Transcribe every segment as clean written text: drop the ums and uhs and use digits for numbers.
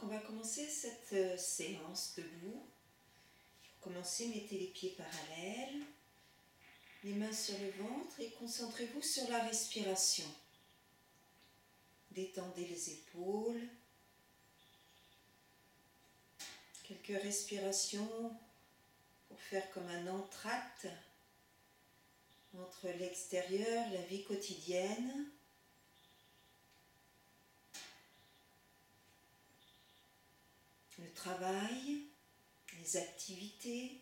on va commencer cette séance debout. Pour commencer, mettez les pieds parallèles, les mains sur le ventre et concentrez-vous sur la respiration. Détendez les épaules. Quelques respirations pour faire comme un entracte entre l'extérieur, la vie quotidienne, le travail, les activités,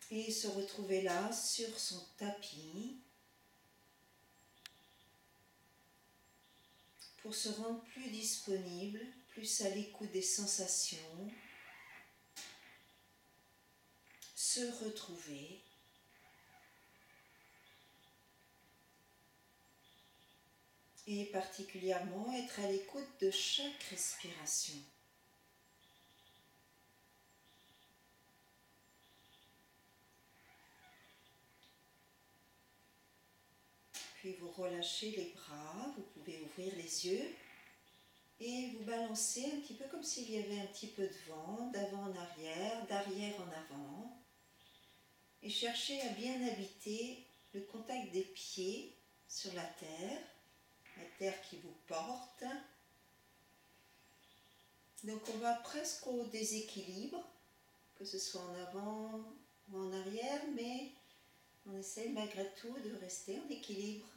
et se retrouver là sur son tapis pour se rendre plus disponible, plus à l'écoute des sensations, se retrouver. Et particulièrement être à l'écoute de chaque respiration. Puis vous relâchez les bras, vous pouvez ouvrir les yeux et vous balancer un petit peu comme s'il y avait un petit peu de vent, d'avant en arrière, d'arrière en avant. Et cherchez à bien habiter le contact des pieds sur la terre qui vous porte. Donc on va presque au déséquilibre, que ce soit en avant ou en arrière, mais on essaie malgré tout de rester en équilibre.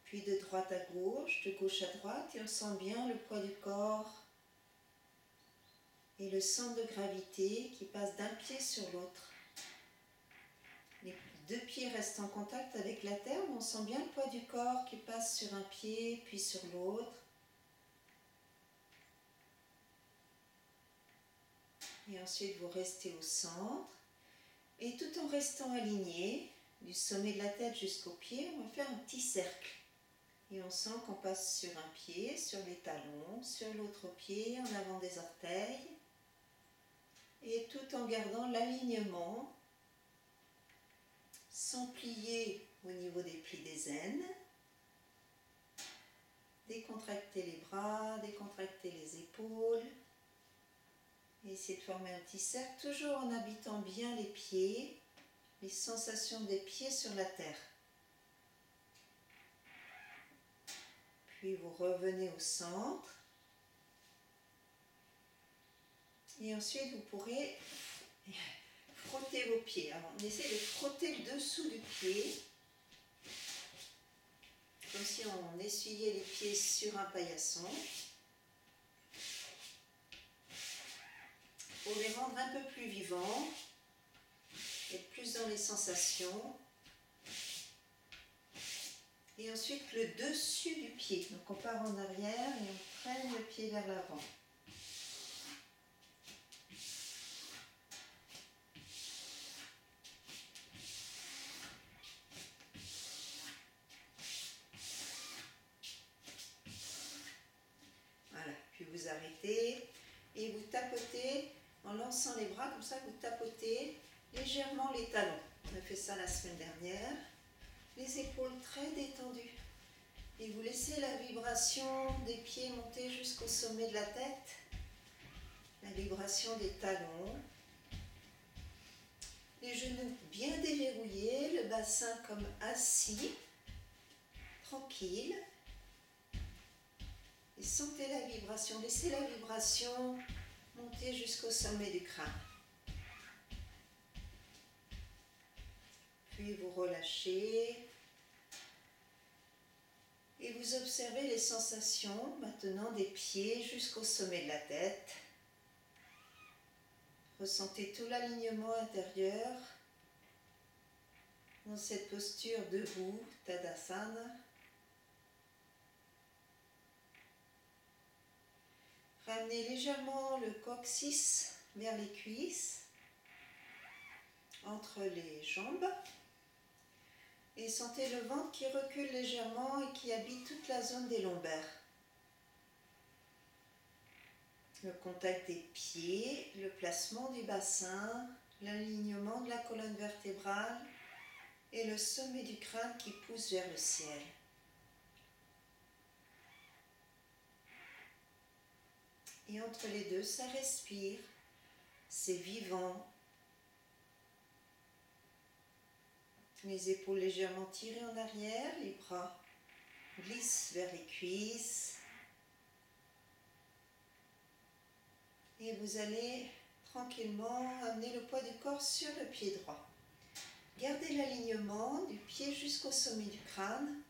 Puis de droite à gauche, de gauche à droite, et on sent bien le poids du corps et le centre de gravité qui passe d'un pied sur l'autre. Les deux pieds restent en contact avec la terre, mais on sent bien le poids du corps qui passe sur un pied, puis sur l'autre. Et ensuite, vous restez au centre. Et tout en restant aligné, du sommet de la tête jusqu'aux pieds, on va faire un petit cercle. Et on sent qu'on passe sur un pied, sur les talons, sur l'autre pied, en avant des orteils. Et tout en gardant l'alignement, sans plier au niveau des plis des aines. Décontractez les bras, décontractez les épaules. Et essayez de former un petit cercle, toujours en habitant bien les pieds, les sensations des pieds sur la terre. Puis vous revenez au centre. Et ensuite, vous pourrez frotter vos pieds. Alors, on essaie de frotter le dessous du pied, comme si on essuyait les pieds sur un paillasson, pour les rendre un peu plus vivants, être plus dans les sensations. Et ensuite, le dessus du pied. Donc, on part en arrière et on traîne le pied vers l'avant. Voilà, puis vous arrêtez et vous tapotez en lançant les bras, comme ça vous tapotez légèrement les talons. On a fait ça la semaine dernière. Les épaules très détendues. Et vous laissez la vibration des pieds monter jusqu'au sommet de la tête. La vibration des talons. Les genoux bien déverrouillés, le bassin comme assis, tranquille. Et sentez la vibration, laissez la vibration monter jusqu'au sommet du crâne. Puis vous relâchez. Et vous observez les sensations maintenant des pieds jusqu'au sommet de la tête. Ressentez tout l'alignement intérieur dans cette posture debout, Tadasana. Ramenez légèrement le coccyx vers les cuisses, entre les jambes. Et sentez le ventre qui recule légèrement et qui habite toute la zone des lombaires. Le contact des pieds, le placement du bassin, l'alignement de la colonne vertébrale et le sommet du crâne qui pousse vers le ciel. Et entre les deux, ça respire, c'est vivant. Les épaules légèrement tirées en arrière, les bras glissent vers les cuisses. Et vous allez tranquillement amener le poids du corps sur le pied droit. Gardez l'alignement du pied jusqu'au sommet du crâne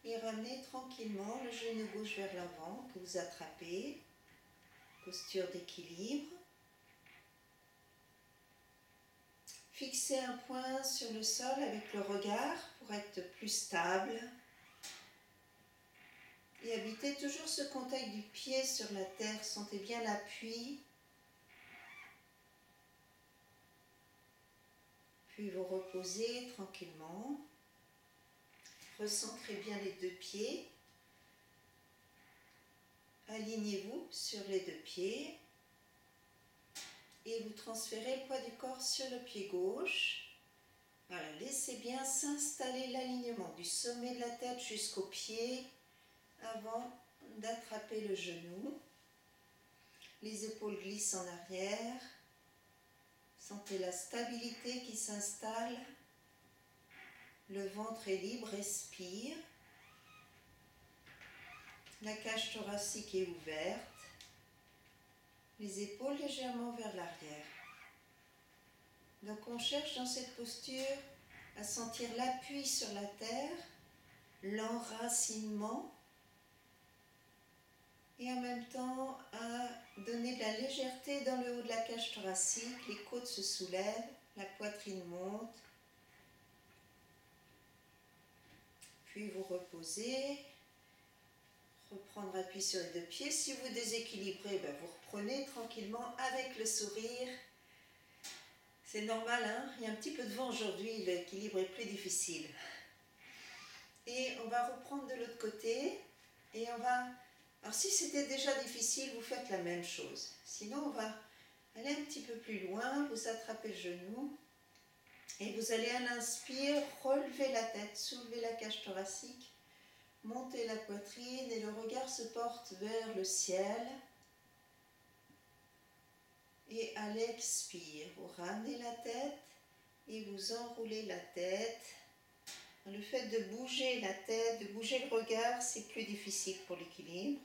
et ramenez tranquillement le genou gauche vers l'avant que vous attrapez. Posture d'équilibre. Fixez un point sur le sol avec le regard pour être plus stable. Et habitez toujours ce contact du pied sur la terre. Sentez bien l'appui. Puis vous reposez tranquillement. Recentrez bien les deux pieds. Alignez-vous sur les deux pieds. Et vous transférez le poids du corps sur le pied gauche. Voilà, laissez bien s'installer l'alignement du sommet de la tête jusqu'au pied avant d'attraper le genou. Les épaules glissent en arrière. Sentez la stabilité qui s'installe. Le ventre est libre, respire. La cage thoracique est ouverte. Les épaules légèrement vers l'arrière. Donc on cherche dans cette posture à sentir l'appui sur la terre, l'enracinement et en même temps à donner de la légèreté dans le haut de la cage thoracique. Les côtes se soulèvent, la poitrine monte. Puis vous reposez. Reprendre appui sur les deux pieds. Si vous déséquilibrez, vous reprenez tranquillement avec le sourire. C'est normal, hein? Il y a un petit peu de vent aujourd'hui, l'équilibre est plus difficile. Et on va reprendre de l'autre côté. Et on va... Alors si c'était déjà difficile, vous faites la même chose. Sinon, on va aller un petit peu plus loin. Vous attrapez le genou. Et vous allez à l'inspire, relever la tête, soulever la cage thoracique. Montez la poitrine et le regard se porte vers le ciel. Et à l'expire, vous ramenez la tête et vous enroulez la tête. Le fait de bouger la tête, de bouger le regard, c'est plus difficile pour l'équilibre.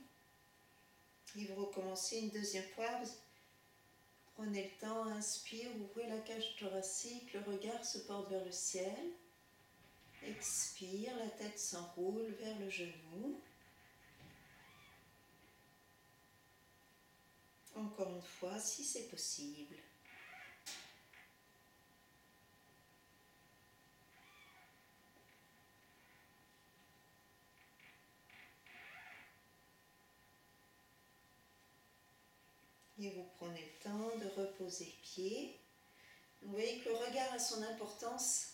Et vous recommencez une deuxième fois. Prenez le temps, inspire, ouvrez la cage thoracique, le regard se porte vers le ciel. Expire, la tête s'enroule vers le genou. Encore une fois, si c'est possible. Et vous prenez le temps de reposer le pied. Vous voyez que le regard a son importance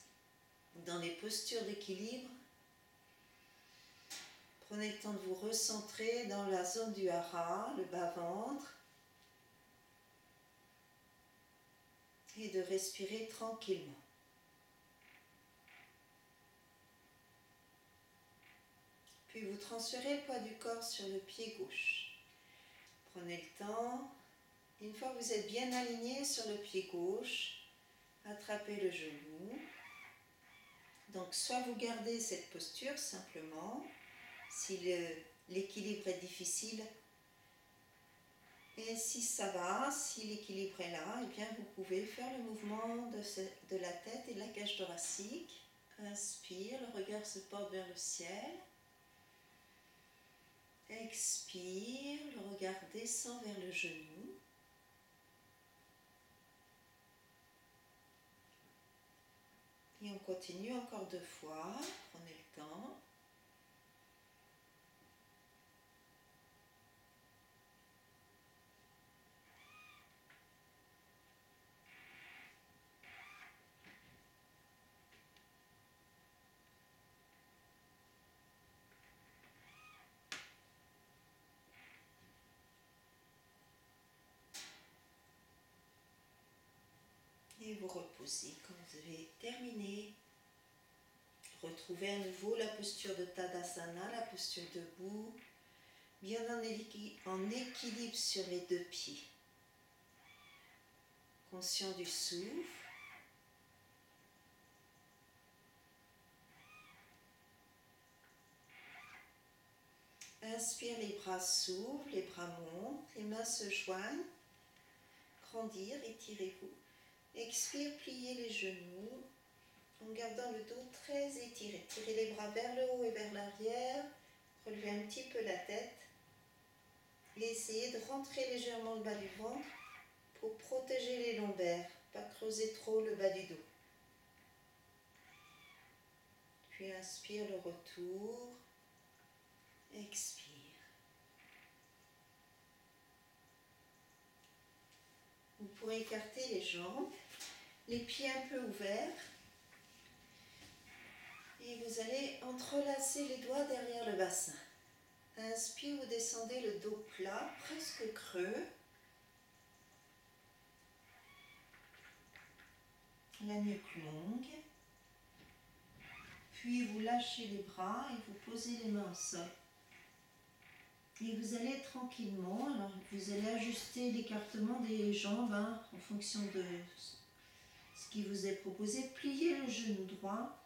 dans les postures d'équilibre. Prenez le temps de vous recentrer dans la zone du hara, le bas-ventre. Et de respirer tranquillement. Puis vous transférez le poids du corps sur le pied gauche. Prenez le temps. Une fois que vous êtes bien aligné sur le pied gauche, attrapez le genou. Donc soit vous gardez cette posture simplement, si l'équilibre est difficile. Et si ça va, si l'équilibre est là, eh bien vous pouvez faire le mouvement de la tête et de la cage thoracique. Inspire, le regard se porte vers le ciel. Expire, le regard descend vers le genou. Et on continue encore 2 fois. Prenez le temps. Et vous reposez quand vous avez terminé. Retrouvez à nouveau la posture de Tadasana, la posture debout, bien en équilibre sur les deux pieds. Conscient du souffle. Inspire, les bras s'ouvrent, les bras montent, les mains se joignent. Grandir, étirez-vous. Expire, pliez les genoux en gardant le dos très étiré. Tirez les bras vers le haut et vers l'arrière. Relevez un petit peu la tête. Et essayez de rentrer légèrement le bas du ventre pour protéger les lombaires. Pas creuser trop le bas du dos. Puis inspire, le retour. Expire. Vous pourrez écarter les jambes, les pieds un peu ouverts. Et vous allez entrelacer les doigts derrière le bassin. Inspire, vous descendez le dos plat, presque creux. La nuque longue. Puis vous lâchez les bras et vous posez les mains au sol. Et vous allez tranquillement, alors vous allez ajuster l'écartement des jambes en fonction de ce qui vous est proposé. Pliez le genou droit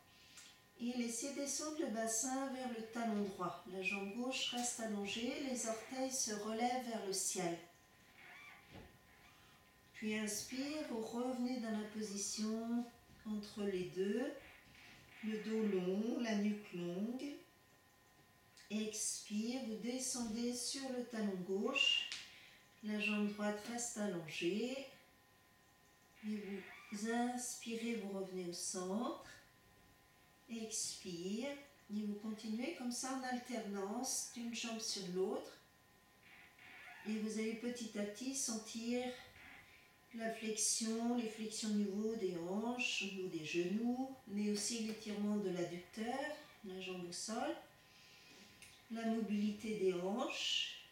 et laissez descendre le bassin vers le talon droit. La jambe gauche reste allongée, les orteils se relèvent vers le ciel. Puis inspire, vous revenez dans la position entre les deux, le dos long, la nuque longue. Expire, vous descendez sur le talon gauche, la jambe droite reste allongée. Et vous inspirez, vous revenez au centre. Expire, et vous continuez comme ça en alternance d'une jambe sur l'autre. Et vous allez petit à petit sentir la flexion, les flexions au niveau des hanches, au niveau des genoux, mais aussi l'étirement de l'adducteur, la jambe au sol. La mobilité des hanches.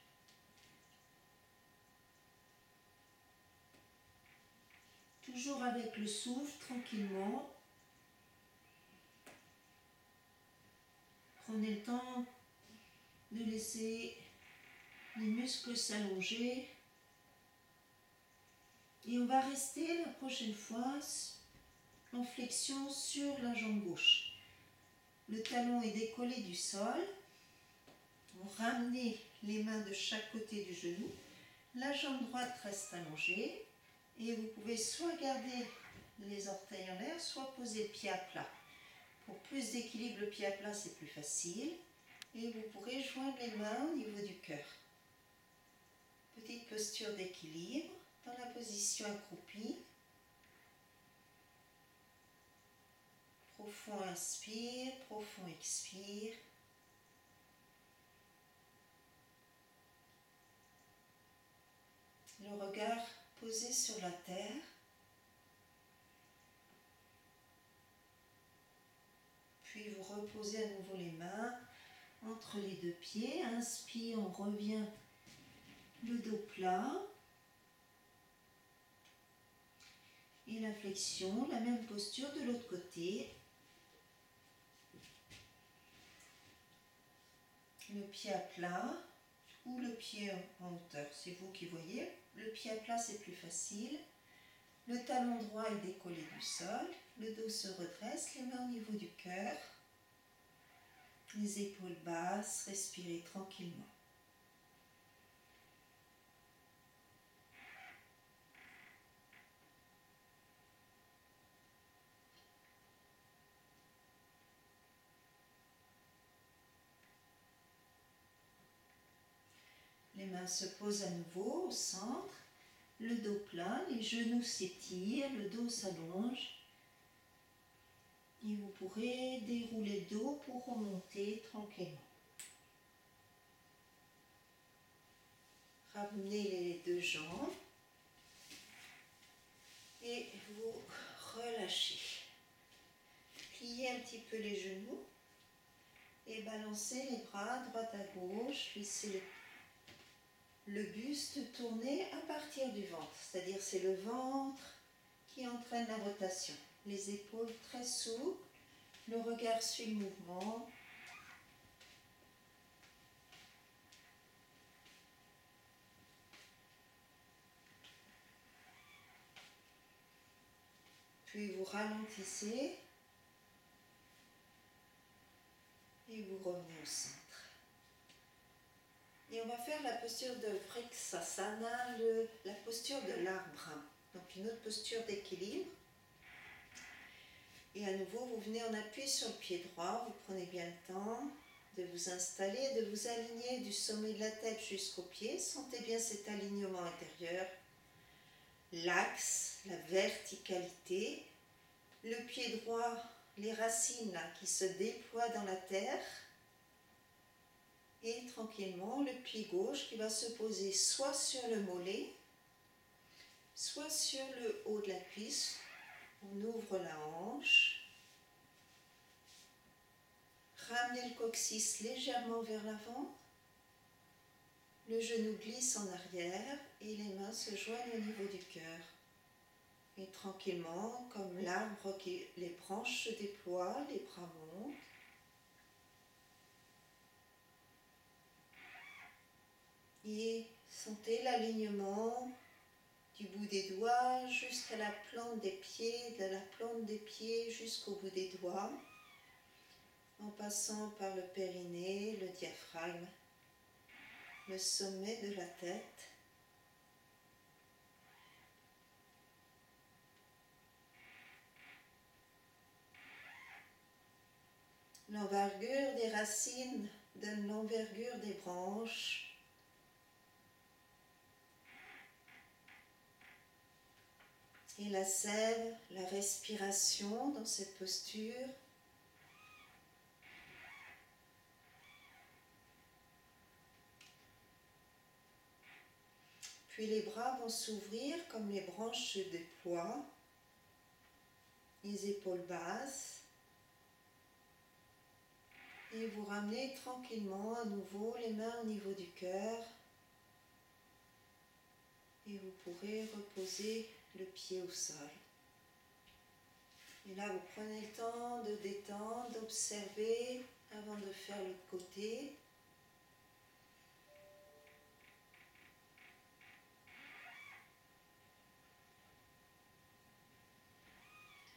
Toujours avec le souffle, tranquillement. Prenez le temps de laisser les muscles s'allonger. Et on va rester la prochaine fois en flexion sur la jambe gauche. Le talon est décollé du sol. Vous ramenez les mains de chaque côté du genou. La jambe droite reste allongée. Et vous pouvez soit garder les orteils en l'air, soit poser le pied à plat. Pour plus d'équilibre, le pied à plat, c'est plus facile. Et vous pourrez joindre les mains au niveau du cœur. Petite posture d'équilibre dans la position accroupie. Profond inspire, profond expire. Le regard posé sur la terre. Puis vous reposez à nouveau les mains entre les deux pieds. Inspire, on revient le dos plat. Et la flexion, la même posture de l'autre côté. Le pied à plat ou le pied en hauteur, c'est vous qui voyez. Le pied à plat, c'est plus facile. Le talon droit est décollé du sol. Le dos se redresse, les mains au niveau du cœur. Les épaules basses, respirez tranquillement. Les mains se posent à nouveau au centre, le dos plat, les genoux s'étirent, le dos s'allonge. Et vous pourrez dérouler le dos pour remonter tranquillement. Ramenez les deux jambes et vous relâchez. Pliez un petit peu les genoux et balancez les bras à droite à gauche. Laissez le buste tourner à partir du ventre, c'est-à-dire c'est le ventre qui entraîne la rotation. Les épaules très souples, Le regard suit le mouvement. Puis vous ralentissez et vous revenez au centre. Et on va faire la posture de Vrikshasana, la posture de l'arbre. Donc une autre posture d'équilibre. Et à nouveau, vous venez en appui sur le pied droit, vous prenez bien le temps de vous installer, de vous aligner du sommet de la tête jusqu'aux pieds. Sentez bien cet alignement intérieur, l'axe, la verticalité, le pied droit, les racines là, qui se déploient dans la terre, et tranquillement le pied gauche qui va se poser soit sur le mollet, soit sur le haut de la cuisse. On ouvre la hanche. Ramenez le coccyx légèrement vers l'avant. Le genou glisse en arrière et les mains se joignent au niveau du cœur. Et tranquillement, comme l'arbre qui les branches se déploient, les bras montent. Et sentez l'alignement du bout des doigts jusqu'à la plante des pieds, de la plante des pieds jusqu'au bout des doigts, en passant par le périnée, le diaphragme, le sommet de la tête. L'envergure des racines donne l'envergure des branches. Et la sève, la respiration dans cette posture. Puis les bras vont s'ouvrir comme les branches se déploient. Les épaules basses. Et vous ramenez tranquillement à nouveau les mains au niveau du cœur. Et vous pourrez reposer le pied au sol. Et là, vous prenez le temps de détendre, d'observer avant de faire l'autre côté.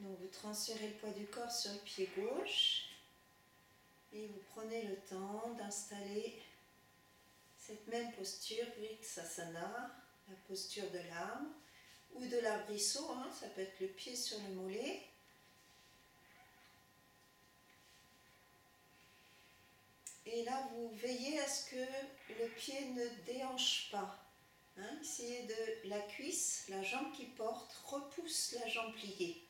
Donc, vous transférez le poids du corps sur le pied gauche. Et vous prenez le temps d'installer cette même posture, Vrikshasana, la posture de l'arbre ou de l'arbrisseau, ça peut être le pied sur le mollet. Et là, vous veillez à ce que le pied ne déhanche pas. Essayez de la cuisse, la jambe qui porte, repousse la jambe pliée.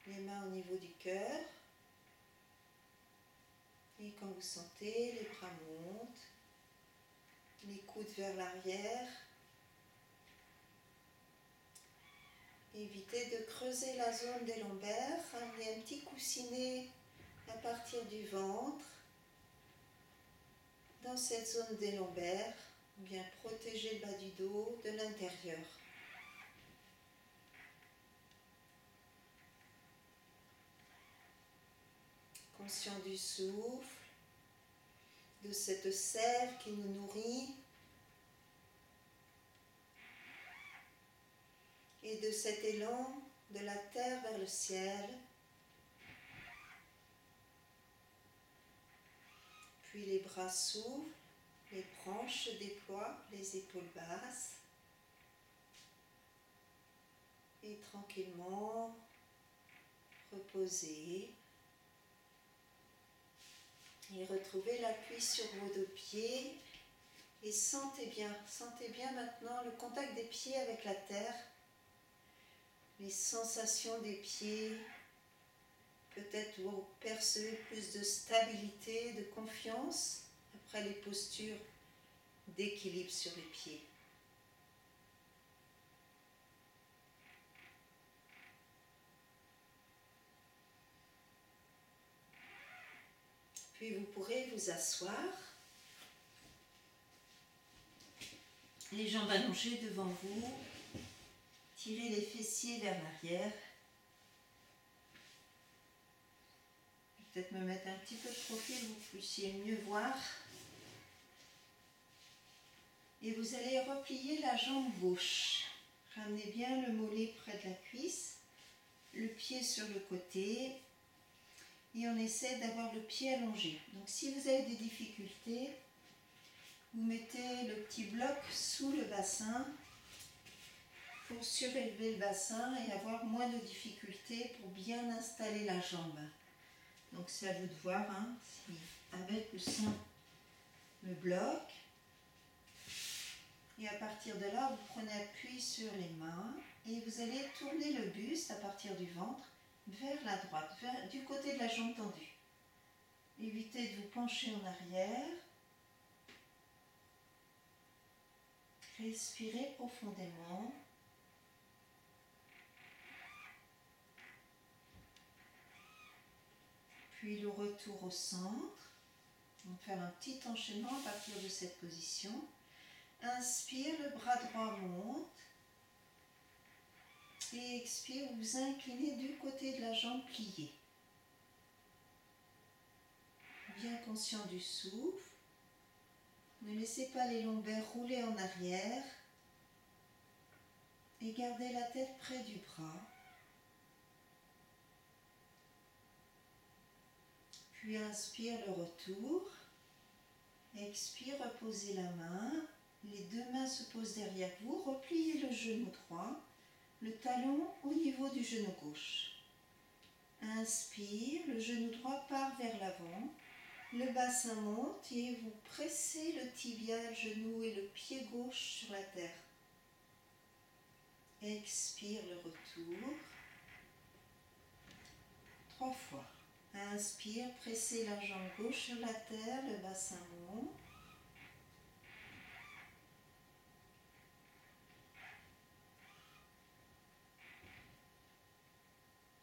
Les mains au niveau du cœur. Et quand vous sentez, les bras montent, les coudes vers l'arrière. Évitez de creuser la zone des lombaires. Ramenez un petit coussinet à partir du ventre. Dans cette zone des lombaires, bien protéger le bas du dos de l'intérieur. Conscient du souffle, de cette sève qui nous nourrit et de cet élan de la terre vers le ciel. Puis les bras s'ouvrent, les branches se déploient, les épaules basses. Et tranquillement, reposez. Et retrouvez l'appui sur vos deux pieds. Et sentez bien maintenant le contact des pieds avec la terre. Les sensations des pieds. Peut-être vous percevez plus de stabilité, de confiance après les postures d'équilibre sur les pieds. Puis vous pourrez vous asseoir, les jambes allongées devant vous, tirez les fessiers vers l'arrière. peut-être me mettre un petit peu de profil, vous puissiez mieux voir. Et vous allez replier la jambe gauche. Ramenez bien le mollet près de la cuisse, le pied sur le côté. Et on essaie d'avoir le pied allongé. Donc si vous avez des difficultés, vous mettez le petit bloc sous le bassin pour surélever le bassin et avoir moins de difficultés pour bien installer la jambe. Donc c'est à vous de voir, hein, si avec ou sans le bloc. Et à partir de là, vous prenez appui sur les mains et vous allez tourner le buste à partir du ventre vers la droite, du côté de la jambe tendue. Évitez de vous pencher en arrière. Respirez profondément. Puis le retour au centre. On va faire un petit enchaînement à partir de cette position. Inspire, le bras droit monte. Et expire, vous inclinez du côté de la jambe pliée. Bien conscient du souffle. Ne laissez pas les lombaires rouler en arrière. Et gardez la tête près du bras. Puis inspire le retour. Expire, reposez la main. Les deux mains se posent derrière vous. Repliez le genou droit. Le talon au niveau du genou gauche. Inspire, le genou droit part vers l'avant. Le bassin monte et vous pressez le tibia, le genou et le pied gauche sur la terre. Expire le retour. 3 fois. Inspire, pressez la jambe gauche sur la terre, le bassin monte.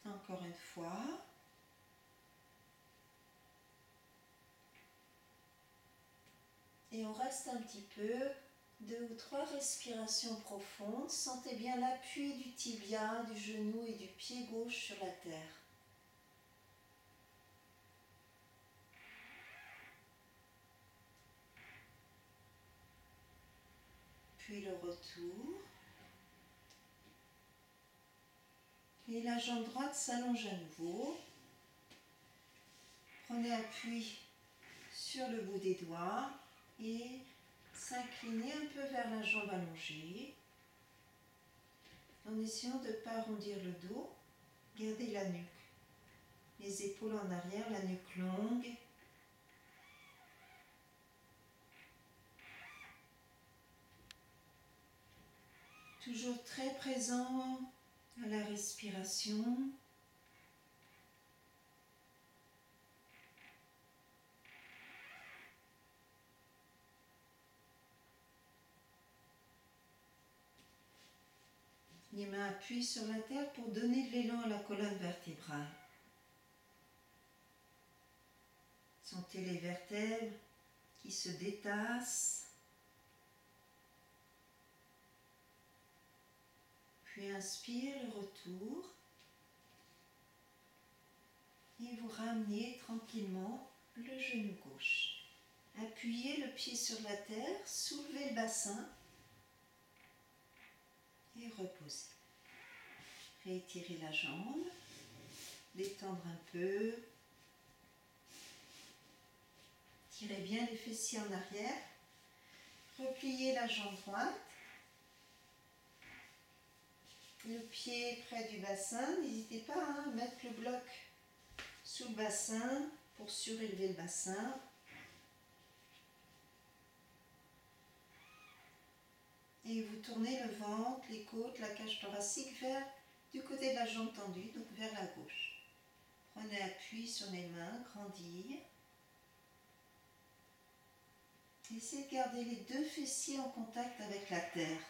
Encore une fois. Et on reste un petit peu, 2 ou 3 respirations profondes. Sentez bien l'appui du tibia, du genou et du pied gauche sur la terre. Puis le retour. Et la jambe droite s'allonge à nouveau. Prenez appui sur le bout des doigts et s'inclinez un peu vers la jambe allongée. En essayant de ne pas arrondir le dos, gardez la nuque. Les épaules en arrière, la nuque longue. Toujours très présent à la respiration. Les mains appuient sur la terre pour donner de l'élan à la colonne vertébrale. Sentez les vertèbres qui se détassent. Puis inspire le retour. Et vous ramenez tranquillement le genou gauche. Appuyez le pied sur la terre, soulevez le bassin et reposez. Réétirez la jambe, détendre un peu. Tirez bien les fessiers en arrière. Repliez la jambe droite. Le pied près du bassin. N'hésitez pas à mettre le bloc sous le bassin pour surélever le bassin. Et vous tournez le ventre, les côtes, la cage thoracique vers du côté de la jambe tendue, donc vers la gauche. Prenez appui sur les mains, grandir. Essayez de garder les deux fessiers en contact avec la terre.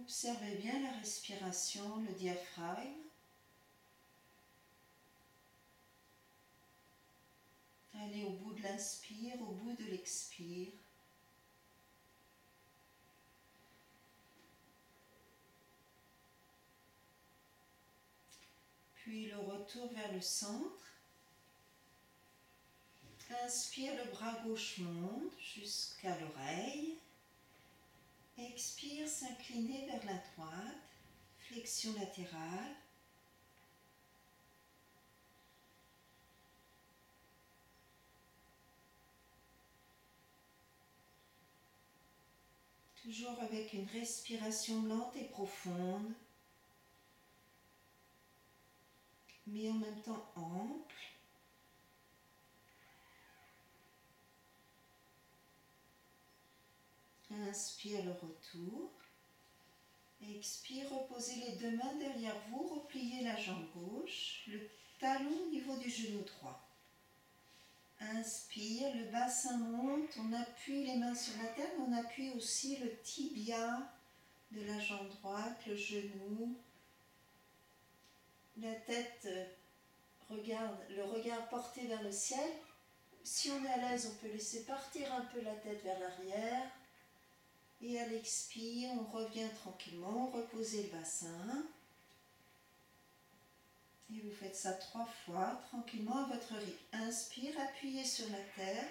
Observez bien la respiration, le diaphragme. Allez au bout de l'inspire, au bout de l'expire. retour vers le centre. Inspire, le bras gauche monte jusqu'à l'oreille. Expire, s'incliner vers la droite. Flexion latérale. Toujours avec une respiration lente et profonde, mais en même temps ample. Inspire, le retour. Expire, reposez les deux mains derrière vous, repliez la jambe gauche, le talon au niveau du genou droit. Inspire, le bassin monte, on appuie les mains sur la terre, mais on appuie aussi le tibia de la jambe droite, le genou. La tête le regard porté vers le ciel. Si on est à l'aise, on peut laisser partir un peu la tête vers l'arrière. Et à l'expire, on revient tranquillement, reposez le bassin. Et vous faites ça 3 fois, tranquillement à votre rythme. Inspire, appuyez sur la terre.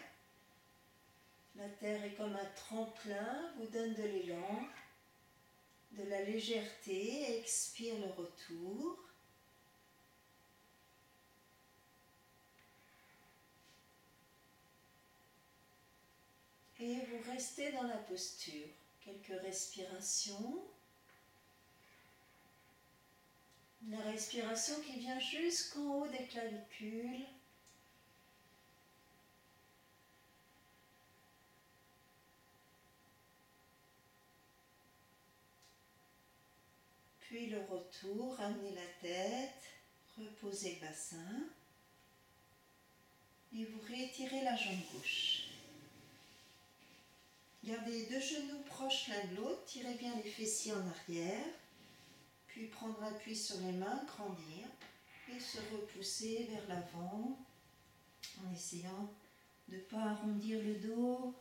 La terre est comme un tremplin, vous donne de l'élan, de la légèreté. Expire, le retour. Et vous restez dans la posture. Quelques respirations. Une respiration qui vient jusqu'en haut des clavicules. Puis le retour, ramenez la tête, reposez le bassin. Et vous réétirez la jambe gauche. Gardez les deux genoux proches l'un de l'autre, tirez bien les fessiers en arrière. Puis prendre appui sur les mains, grandir et se repousser vers l'avant en essayant de ne pas arrondir le dos.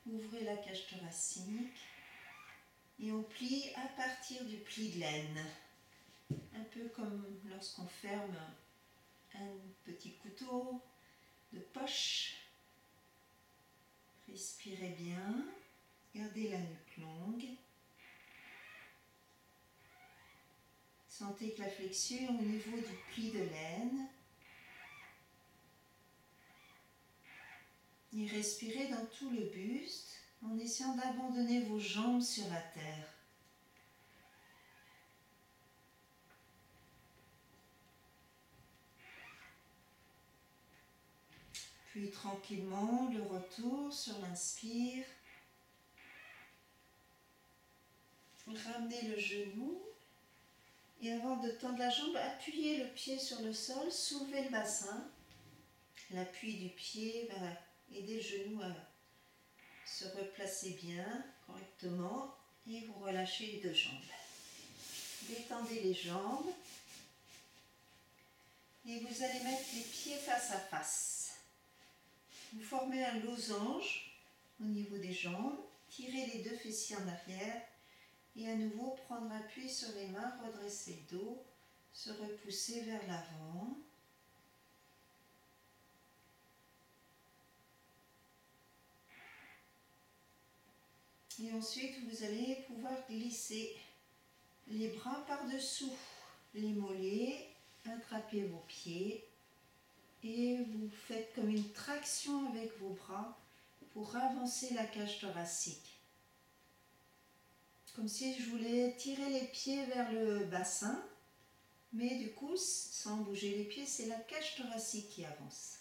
Ouvrez la cage thoracique et on plie à partir du pli de l'aine. Un peu comme lorsqu'on ferme un petit couteau de poche. Respirez bien, gardez la nuque longue. Sentez que la flexion est au niveau du pli de l'aine. Et respirez dans tout le buste en essayant d'abandonner vos jambes sur la terre. Puis tranquillement, le retour sur l'inspire. Ramenez le genou. Et avant de tendre la jambe, appuyez le pied sur le sol, soulevez le bassin. L'appui du pied va aider le genou à se replacer bien, correctement. Et vous relâchez les deux jambes. Détendez les jambes. Et vous allez mettre les pieds face à face. Vous formez un losange au niveau des jambes. Tirez les deux fessiers en arrière. Et à nouveau, prendre appui sur les mains, redresser le dos, se repousser vers l'avant. Et ensuite, vous allez pouvoir glisser les bras par-dessous les mollets, attrapez vos pieds et vous faites comme une traction avec vos bras pour avancer la cage thoracique. Comme si je voulais tirer les pieds vers le bassin, mais du coup, sans bouger les pieds, c'est la cage thoracique qui avance.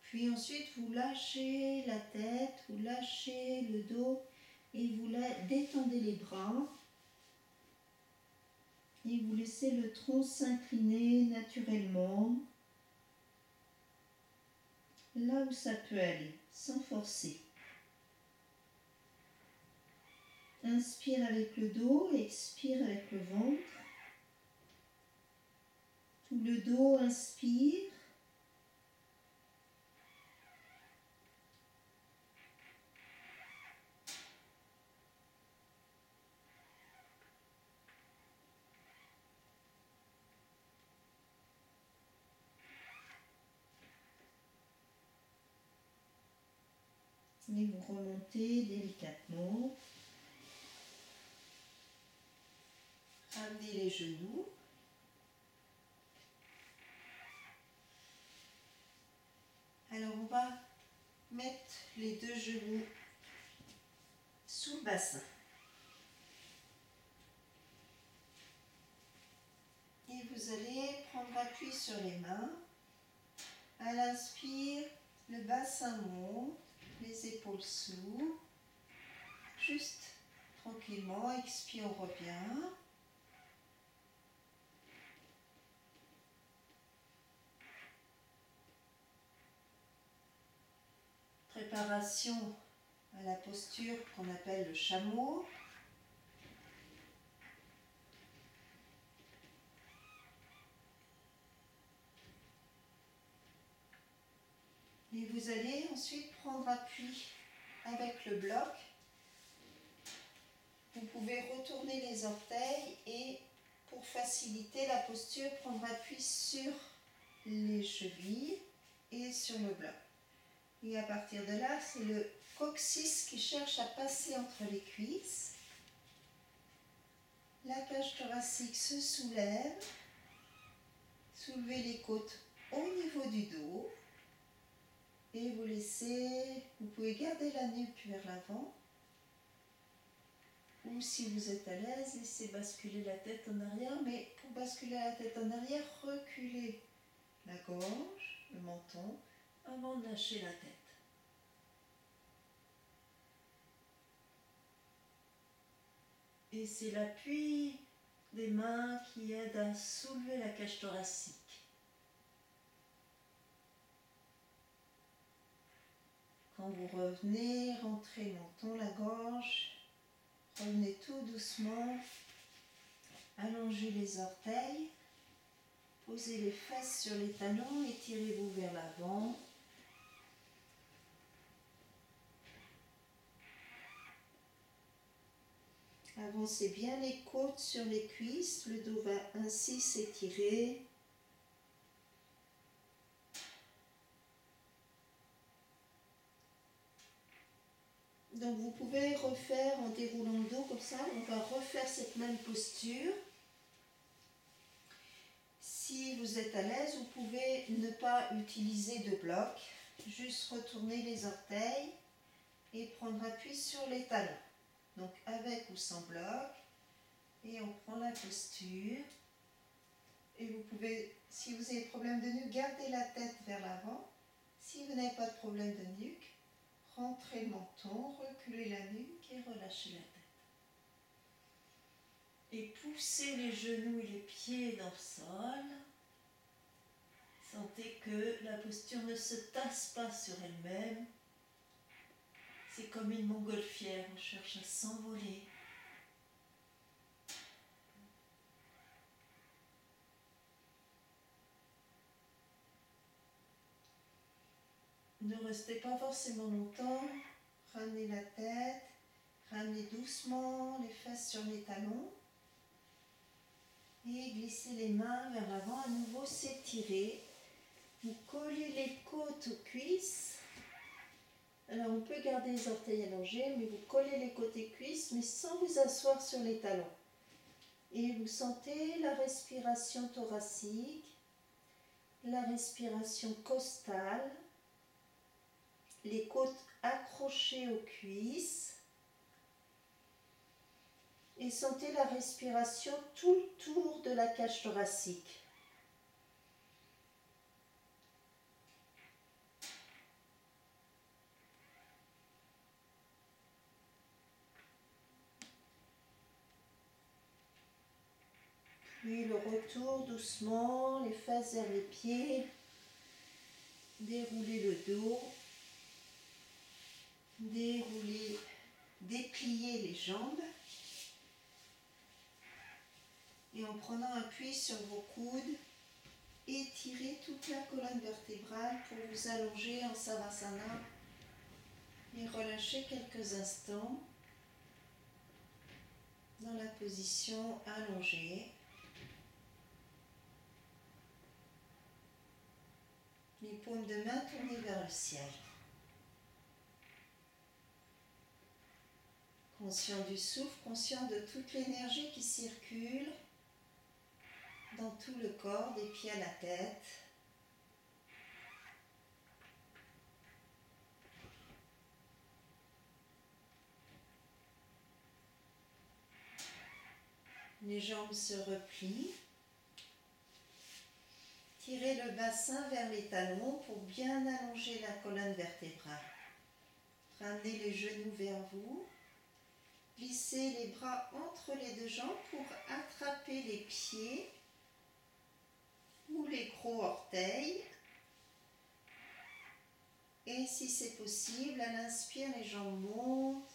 Puis ensuite, vous lâchez la tête, vous lâchez le dos et vous détendez les bras. Et vous laissez le tronc s'incliner naturellement, là où ça peut aller, sans forcer. Inspire avec le dos, expire avec le ventre. Tout le dos, inspire. Et vous remontez délicatement. Ramenez les genoux. Alors on va mettre les deux genoux sous le bassin. Et vous allez prendre appui sur les mains. À l'inspire, le bassin monte, les épaules s'ouvrent. Juste tranquillement, expire, on revient. Préparation à la posture qu'on appelle le chameau. Et vous allez ensuite prendre appui avec le bloc. Vous pouvez retourner les orteils et pour faciliter la posture, prendre appui sur les chevilles et sur le bloc. Et à partir de là, c'est le coccyx qui cherche à passer entre les cuisses. La cage thoracique se soulève. Soulevez les côtes au niveau du dos. Et vous pouvez garder la nuque vers l'avant. Ou si vous êtes à l'aise, laissez basculer la tête en arrière. Mais pour basculer la tête en arrière, reculez la gorge, le menton, avant de lâcher la tête. Et c'est l'appui des mains qui aide à soulever la cage thoracique. Quand vous revenez, rentrez le menton, la gorge, revenez tout doucement, allongez les orteils, posez les fesses sur les talons, étirez-vous vers l'avant. Avancez bien les côtes sur les cuisses, le dos va ainsi s'étirer. Donc vous pouvez refaire en déroulant le dos comme ça, on va refaire cette même posture. Si vous êtes à l'aise, vous pouvez ne pas utiliser de bloc, juste retourner les orteils et prendre appui sur les talons. Donc avec ou sans bloc, et on prend la posture. Et vous pouvez, si vous avez problème de nuque, garder la tête vers l'avant. Si vous n'avez pas de problème de nuque, rentrez le menton, reculez la nuque et relâchez la tête. Et poussez les genoux et les pieds dans le sol. Sentez que la posture ne se tasse pas sur elle-même. C'est comme une montgolfière, on cherche à s'envoler. Ne restez pas forcément longtemps. Ramenez la tête, ramenez doucement les fesses sur les talons. Et glissez les mains vers l'avant, à nouveau s'étirer. Vous collez les côtes aux cuisses. Alors on peut garder les orteils allongés, mais vous collez les côtes et cuisses, mais sans vous asseoir sur les talons. Et vous sentez la respiration thoracique, la respiration costale, les côtes accrochées aux cuisses. Et sentez la respiration tout le tour de la cage thoracique. Puis le retour doucement, les fesses vers les pieds. Déroulez le dos. Déroulez, dépliez les jambes. Et en prenant appui sur vos coudes, étirez toute la colonne vertébrale pour vous allonger en Savasana et relâchez quelques instants dans la position allongée. Les paumes de main tournées vers le ciel. Conscient du souffle, conscient de toute l'énergie qui circule dans tout le corps, des pieds à la tête. Les jambes se replient. Tirez le bassin vers les talons pour bien allonger la colonne vertébrale. Ramenez les genoux vers vous. Glissez les bras entre les deux jambes pour attraper les pieds ou les gros orteils. Et si c'est possible, à l'inspire, les jambes montent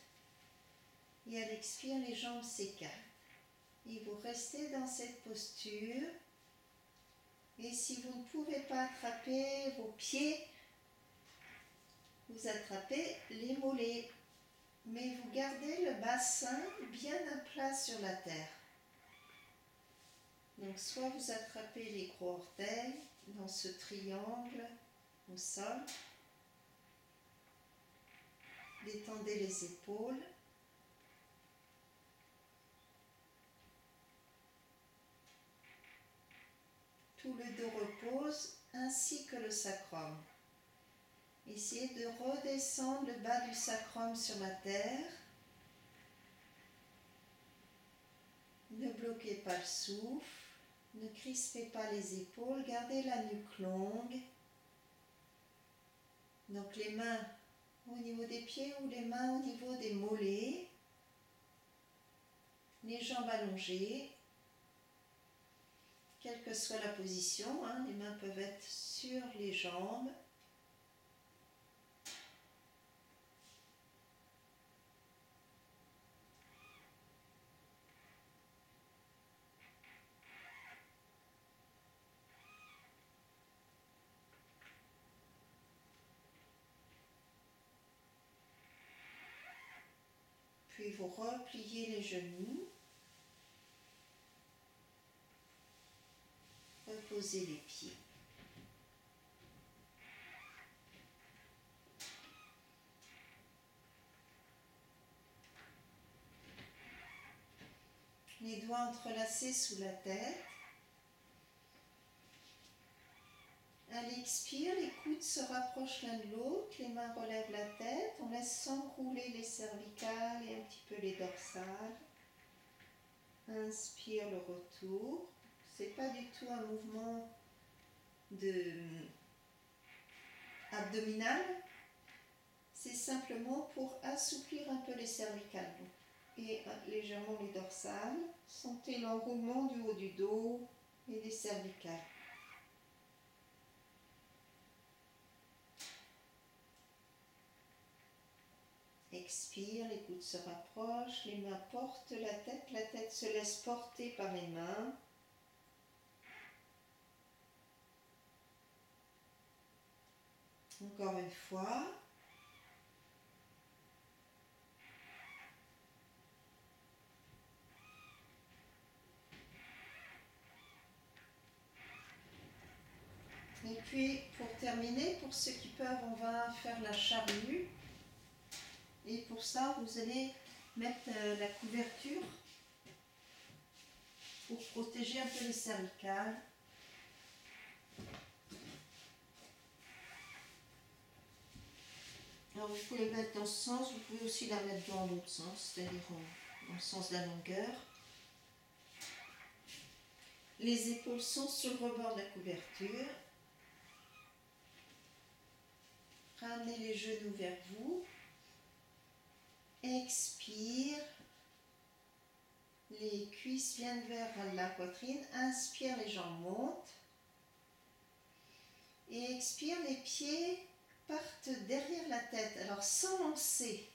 et à l'expire, les jambes s'écartent. Et vous restez dans cette posture. Et si vous ne pouvez pas attraper vos pieds, vous attrapez les mollets. Mais vous gardez le bassin bien à plat sur la terre. Donc soit vous attrapez les gros orteils dans ce triangle au sol. Détendez les épaules. Tout le dos repose ainsi que le sacrum. Essayez de redescendre le bas du sacrum sur la terre. Ne bloquez pas le souffle. Ne crispez pas les épaules. Gardez la nuque longue. Donc les mains au niveau des pieds ou les mains au niveau des mollets. Les jambes allongées. Quelle que soit la position, les mains peuvent être sur les jambes. Puis vous repliez les genoux. Reposez les pieds. Les doigts entrelacés sous la tête. À l'expire, les coudes se rapprochent l'un de l'autre, les mains relèvent la tête, on laisse s'enrouler les cervicales et un petit peu les dorsales. Inspire le retour. C'est pas du tout un mouvement abdominal, c'est simplement pour assouplir un peu les cervicales et légèrement les dorsales. Sentez l'enroulement du haut du dos et des cervicales. Expire, les coudes se rapprochent, les mains portent la tête se laisse porter par les mains. Encore une fois. Et puis, pour terminer, pour ceux qui peuvent, on va faire la charrue. Et pour ça, vous allez mettre la couverture pour protéger un peu les cervicales. Alors, vous pouvez la mettre dans ce sens, vous pouvez aussi la mettre dans l'autre sens, c'est-à-dire dans le sens de la longueur. Les épaules sont sur le rebord de la couverture. Ramenez les genoux vers vous. Expire. Les cuisses viennent vers la poitrine. Inspire, les jambes montent. Et expire, les pieds partent derrière la tête. Alors sans lancer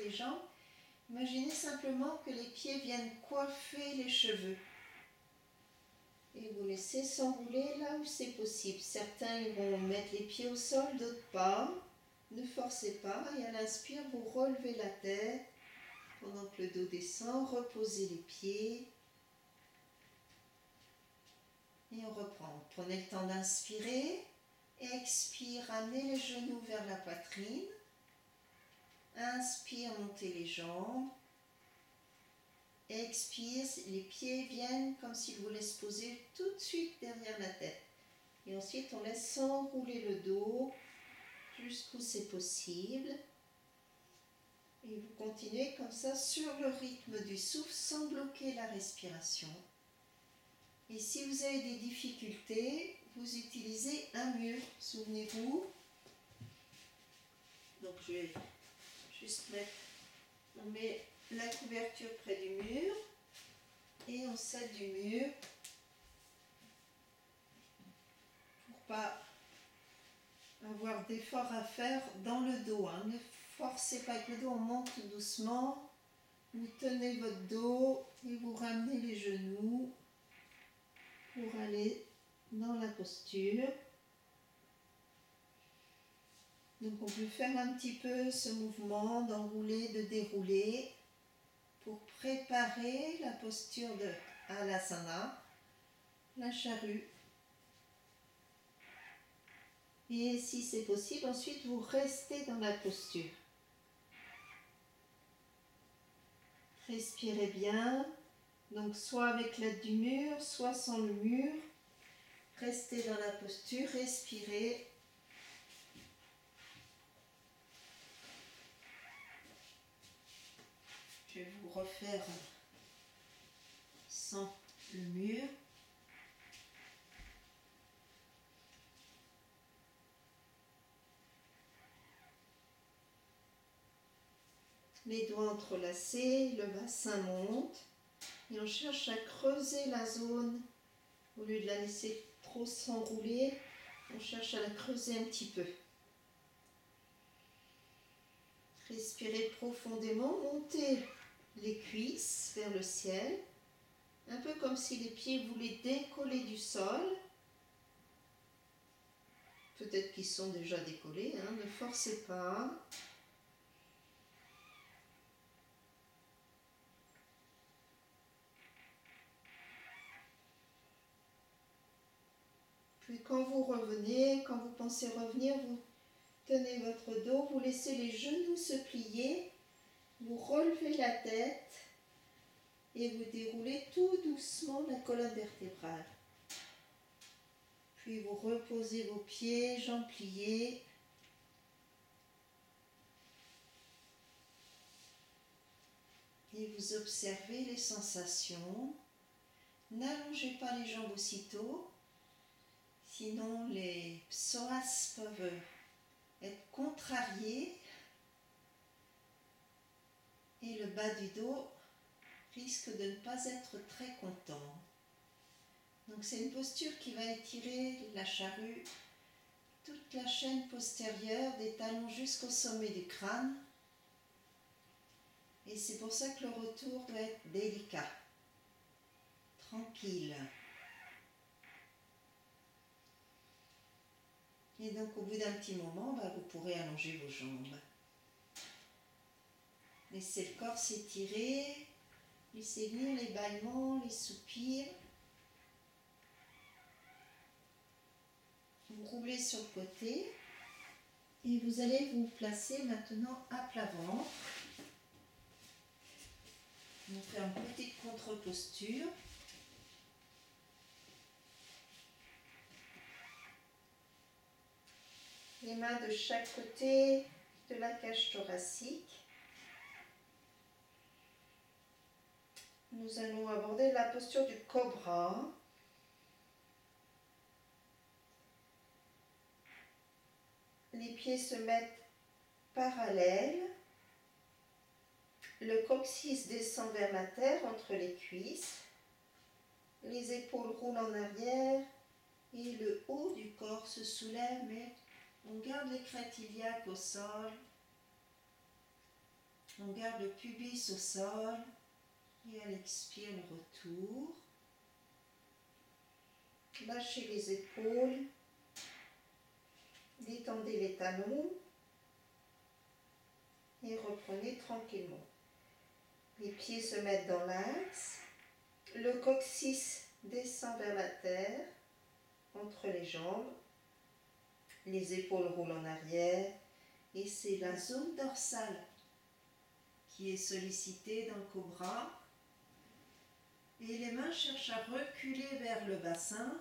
les jambes. Imaginez simplement que les pieds viennent coiffer les cheveux. Et vous laissez s'enrouler là où c'est possible. Certains vont mettre les pieds au sol, d'autres pas. Ne forcez pas. Et à l'inspire, vous relevez la tête. Pendant que le dos descend, reposez les pieds. Et on reprend. Prenez le temps d'inspirer. Expire, ramenez les genoux vers la poitrine. Inspire, montez les jambes. Expire, les pieds viennent comme s'ils voulaient se poser tout de suite derrière la tête. Et ensuite, on laisse s'enrouler le dos jusqu'où c'est possible. Et vous continuez comme ça sur le rythme du souffle sans bloquer la respiration. Et si vous avez des difficultés, vous utilisez un mur, souvenez-vous. Donc je vais juste mettre, on met la couverture près du mur et on s'aide du mur pour pas avoir d'efforts à faire dans le dos. Hein. Ne forcez pas avec le dos, on monte doucement. Vous tenez votre dos et vous ramenez les genoux pour aller dans la posture. Donc on peut faire un petit peu ce mouvement d'enrouler, de dérouler pour préparer la posture de Halasana, la charrue. Et si c'est possible, ensuite vous restez dans la posture. Respirez bien, donc soit avec l'aide du mur, soit sans le mur. Restez dans la posture, respirez. Je vais vous refaire sans le mur. Les doigts entrelacés, le bassin monte et on cherche à creuser la zone. Au lieu de la laisser trop s'enrouler, on cherche à la creuser un petit peu. Respirez profondément, montez les cuisses vers le ciel, un peu comme si les pieds voulaient décoller du sol. Peut-être qu'ils sont déjà décollés, hein, ne forcez pas. Puis quand vous revenez, quand vous pensez revenir, vous tenez votre dos, vous laissez les genoux se plier, vous relevez la tête et vous déroulez tout doucement la colonne vertébrale. Puis vous reposez vos pieds, jambes pliées. Et vous observez les sensations. N'allongez pas les jambes aussitôt, sinon les psoas peuvent être contrariés et le bas du dos risque de ne pas être très content. Donc c'est une posture qui va étirer la charrue, toute la chaîne postérieure des talons jusqu'au sommet du crâne. Et c'est pour ça que le retour doit être délicat, tranquille. Et donc au bout d'un petit moment, vous pourrez allonger vos jambes. Laissez le corps s'étirer, laissez venir les bâillements, les soupirs. Vous roulez sur le côté et vous allez vous placer maintenant à plat ventre. On fait une petite contre-posture. Les mains de chaque côté de la cage thoracique. Nous allons aborder la posture du cobra. Les pieds se mettent parallèles. Le coccyx descend vers la terre entre les cuisses. Les épaules roulent en arrière et le haut du corps se soulève, mais on garde les crêtes iliaques au sol. On garde le pubis au sol. Et à l'expire, le retour. Lâchez les épaules. Détendez les talons. Et reprenez tranquillement. Les pieds se mettent dans l'axe. Le coccyx descend vers la terre, entre les jambes. Les épaules roulent en arrière. Et c'est la zone dorsale qui est sollicité dans le cobra. Et les mains cherchent à reculer vers le bassin.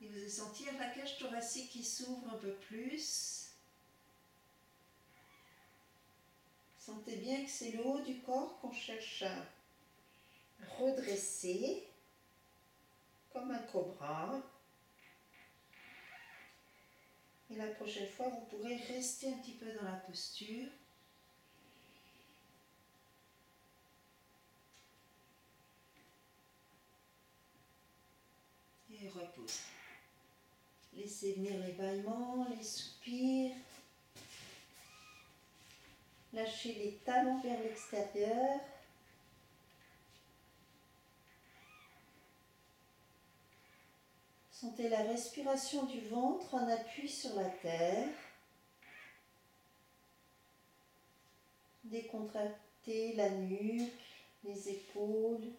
Et vous allez sentir la cage thoracique qui s'ouvre un peu plus. Sentez bien que c'est le haut du corps qu'on cherche à redresser, comme un cobra. Et la prochaine fois, vous pourrez rester un petit peu dans la posture. Et reposez. Laissez venir les bâillements, les soupirs. Lâchez les talons vers l'extérieur. Sentez la respiration du ventre en appui sur la terre. Décontractez la nuque, les épaules.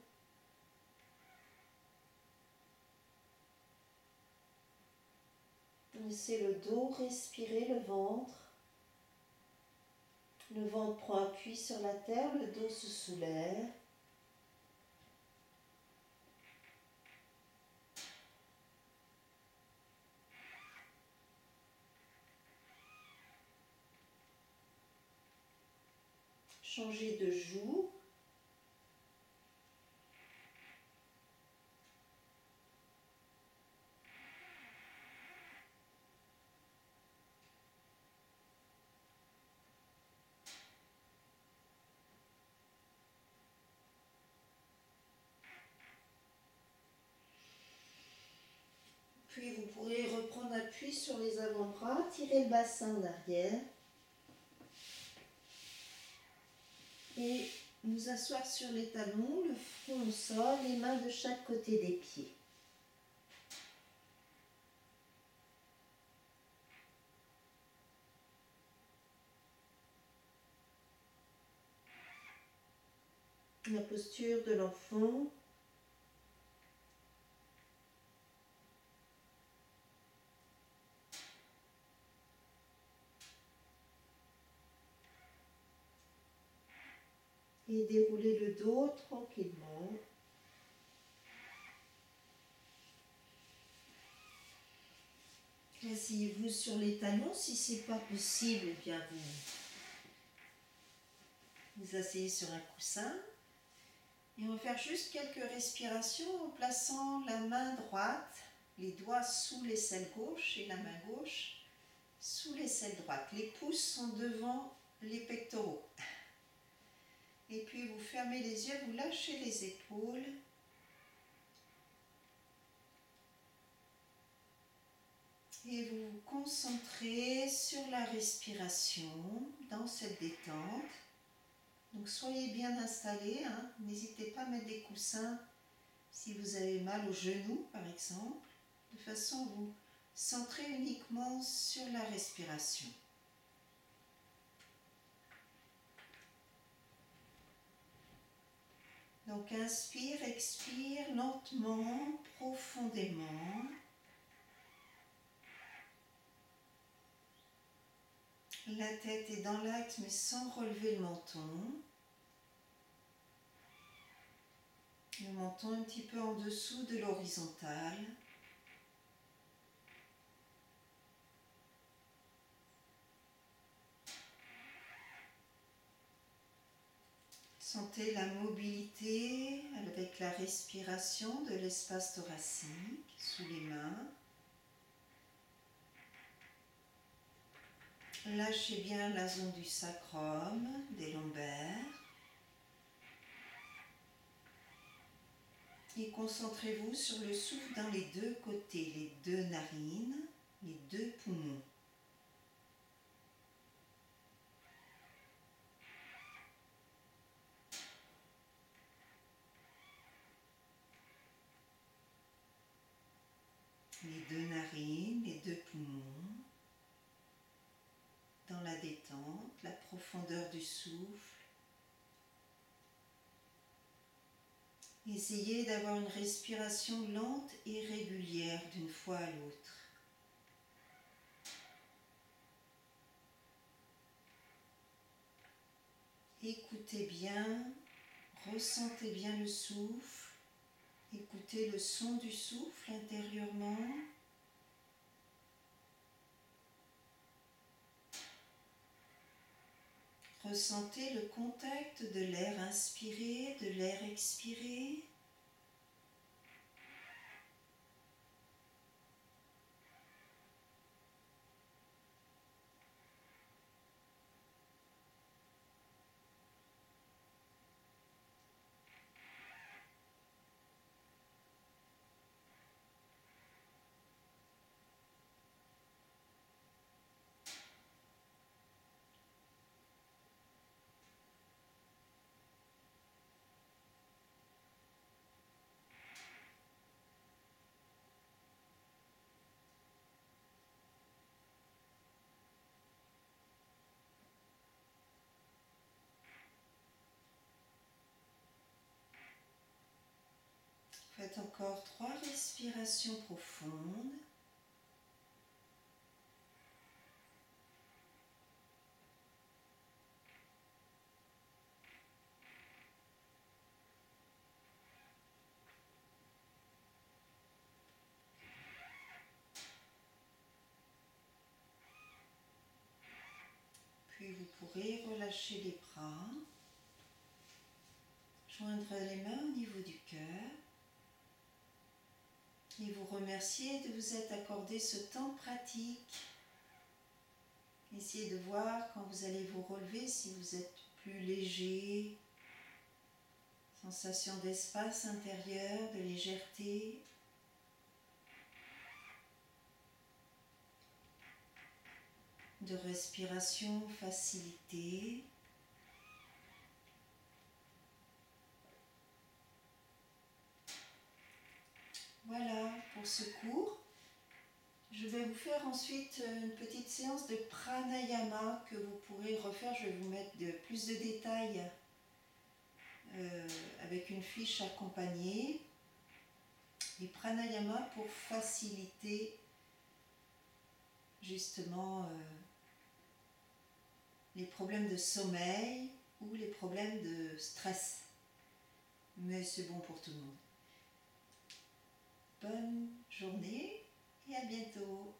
Laissez le dos respirer le ventre. Le ventre prend appui sur la terre, le dos se soulève. Changez de joue. Puis vous pourrez reprendre appui sur les avant-bras, tirer le bassin en arrière. Et nous asseoir sur les talons, le front au sol, les mains de chaque côté des pieds. La posture de l'enfant. Et déroulez le dos tranquillement. Asseyez-vous sur les talons. Si ce n'est pas possible, eh bien vous asseyez sur un coussin. Et on va faire juste quelques respirations en plaçant la main droite, les doigts sous l'aisselle gauche et la main gauche sous l'aisselle droite. Les pouces sont devant les pectoraux. Et puis vous fermez les yeux, vous lâchez les épaules. Et vous vous concentrez sur la respiration dans cette détente. Donc soyez bien installés, hein. N'hésitez pas à mettre des coussins si vous avez mal aux genoux par exemple, de façon à vous centrer uniquement sur la respiration. Donc inspire, expire lentement, profondément. La tête est dans l'axe mais sans relever le menton. Le menton un petit peu en dessous de l'horizontale. Sentez la mobilité avec la respiration de l'espace thoracique sous les mains. Lâchez bien la zone du sacrum, des lombaires. Et concentrez-vous sur le souffle dans les deux côtés, les deux narines, les deux poumons. Les deux narines, les deux poumons. Dans la détente, la profondeur du souffle. Essayez d'avoir une respiration lente et régulière d'une fois à l'autre. Écoutez bien, ressentez bien le souffle, écoutez le son du souffle intérieurement. Ressentez le contact de l'air inspiré, de l'air expiré. Faites encore 3 respirations profondes. Puis vous pourrez relâcher les bras, joindre les mains au niveau du cœur et vous remercier de vous être accordé ce temps pratique. Essayez de voir quand vous allez vous relever si vous êtes plus léger, sensation d'espace intérieur, de légèreté. De respiration facilitée. Voilà pour ce cours. Je vais vous faire ensuite une petite séance de pranayama que vous pourrez refaire. Je vais vous mettre plus de détails avec une fiche accompagnée. Les pranayama pour faciliter justement les problèmes de sommeil ou les problèmes de stress. Mais c'est bon pour tout le monde. Bonne journée et à bientôt.